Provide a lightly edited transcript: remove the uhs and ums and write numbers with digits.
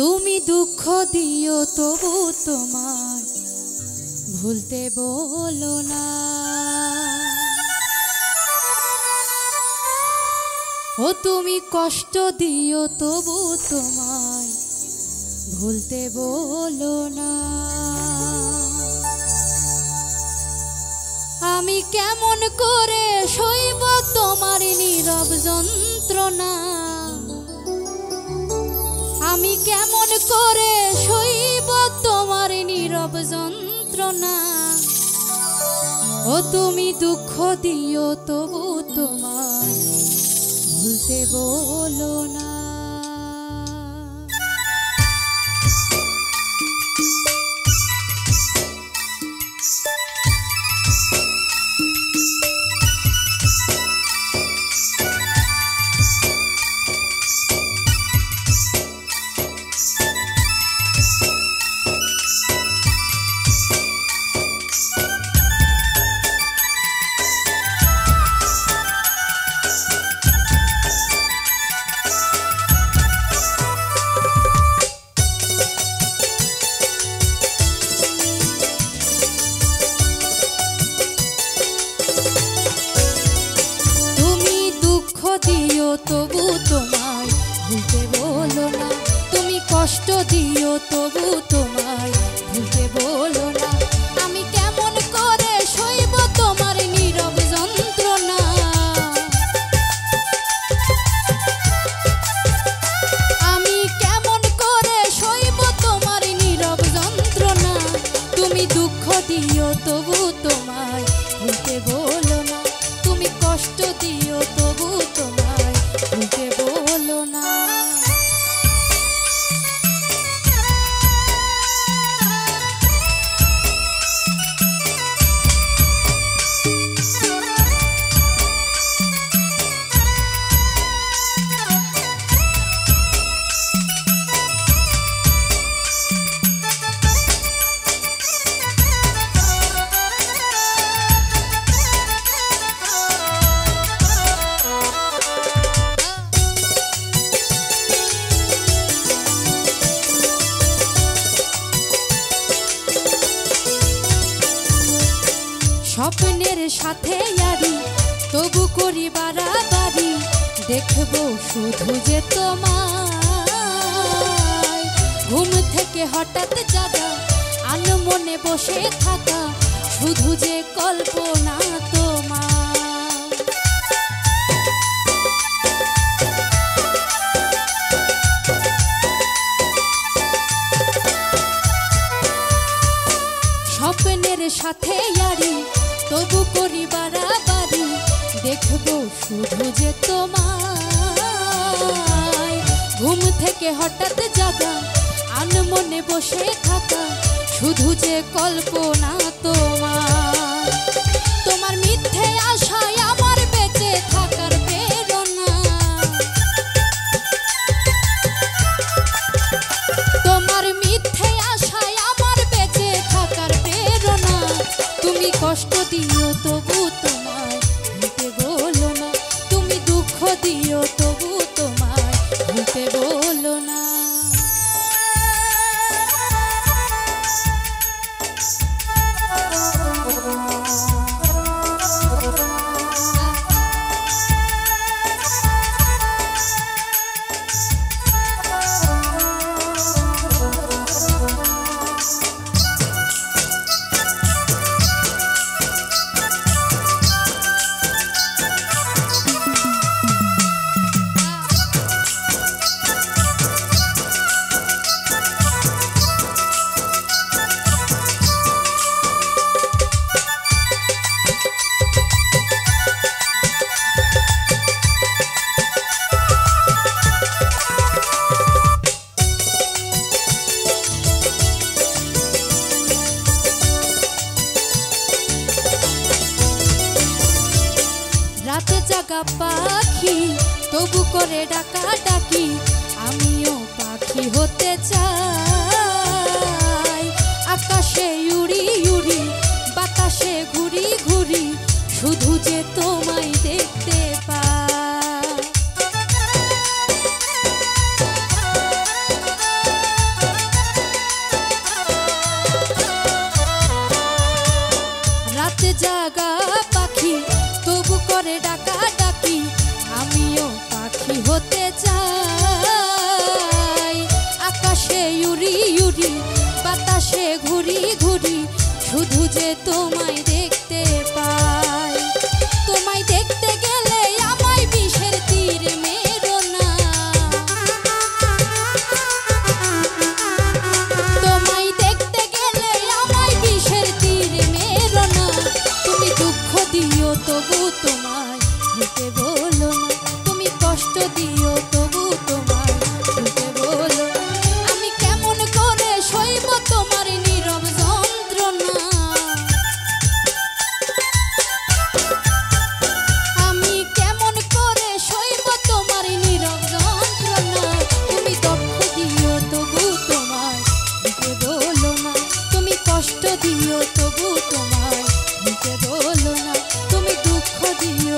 তুমি দুঃখ দিও তবু তোমায় ভুলতে বলো না। ও তুমি কষ্ট দিও তবু তোমায় ভুলতে বলো না। আমি কেমন করে সইব তোমার নীরব যন্ত্রণা, আমি কেমন করে সইব তোমার নীরব যন্ত্রণা। ও তুমি দুঃখ দিও তবু তোমায় ভুলতে বলো না। তবু তোমায় ভুলতে বলো না, তুমি কষ্ট দিও তবু তোমায় ভুলতে বলো না। আমি কেমন করে সইব তোমার নীরব যন্ত্রণা, আমি কেমন করে সইব তোমার নীরব যন্ত্রণা। তুমি দুঃখ দিও তবু তোমায় ভুলতে বলো না, তুমি কষ্ট দিও তবু তোমায় ভুলতে বলো না। স্বপ্নের সাথে ইয়ারি তবু করি বাড়াবাড়ি, দেখবো শুধু যে তোমায়। ঘুম থেকে হঠাৎ জাগা আনমনে বসে থাকা, শুধু যে কল্পনা তোমার। স্বপ্নের সাথে ইয়ারি তবু করি বাড়াবাড়ি, দেখবো শুধু যে তোমায়। ঘুম থেকে হঠাৎ জাগা আনমনে বসে থাকা, শুধু যে কল্পনা তোমার। তোমার মিথ্যে আশায় আমার বেঁচে থাকার প্রেরণা, তোমার মিথ্যে আশায় আমার বেঁচে থাকার প্রেরণা। তুমি কষ্ট দিও তবু তোমায় ভুলতে বলো না, তুমি দুঃখ দিও তবু তোমায় ভুলতে বলো না। রাতে জাগা পাখি তবু করে ডাকা ডাকি, আমিও পাখি হতে চাই। আকাশে উড়ি উড়ি বাতাসে ঘুরি ঘুরি, শুধু যে তোমায় দেখতে পাই। বুঝি বাতাসে ঘুরি ঘুরি শুধু যে তোমায় দেখতে পাই। তোমায় দেখতে গেলে আমায় বিষের তীর মেরো না, তোমায় দেখতে গেলে আমায় বিষের তীর মেরো না। তুমি দুঃখ দিও তবু তোমায় ভুলতে বলো না, তুমি কষ্ট দিও তবু তোমায় ভুলতে বলো না। আমি কেমন করে সইব তোমার নীরব যন্ত্রণা, আমি কেমন করে সইব তোমার নীরব যন্ত্রণা। তুমি দুঃখ দিও তবু তোমায় ভুলতে বলো না, তুমি কষ্ট দিও তবু তোমায় ভুলতে বলো না, তুমি দুঃখ দিও।